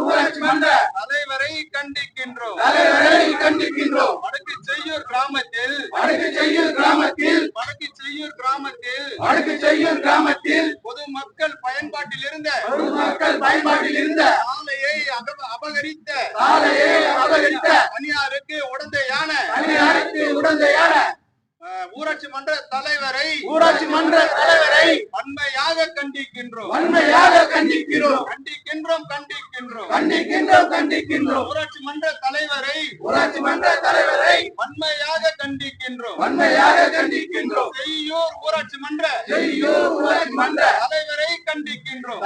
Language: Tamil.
ஊராட்சி மன்ற தலைவரை கண்டிக்கின்றோம். வடக்கு செய்யூர் கிராமத்தில் பொதுமக்கள் பயன்பாட்டில் இருந்த சாலையை அபகரித்த தனியாருக்கு உடந்தையான ஊராட்சி மன்ற தலைவரை வன்மையாக கண்டிக்கின்றோம். ஊராட்சி மன்ற தலைவரை வன்மையாக கண்டிக்கின்றோம். செய்யூர் ஊராட்சி மன்ற தலைவரை கண்டிக்கின்றோம்.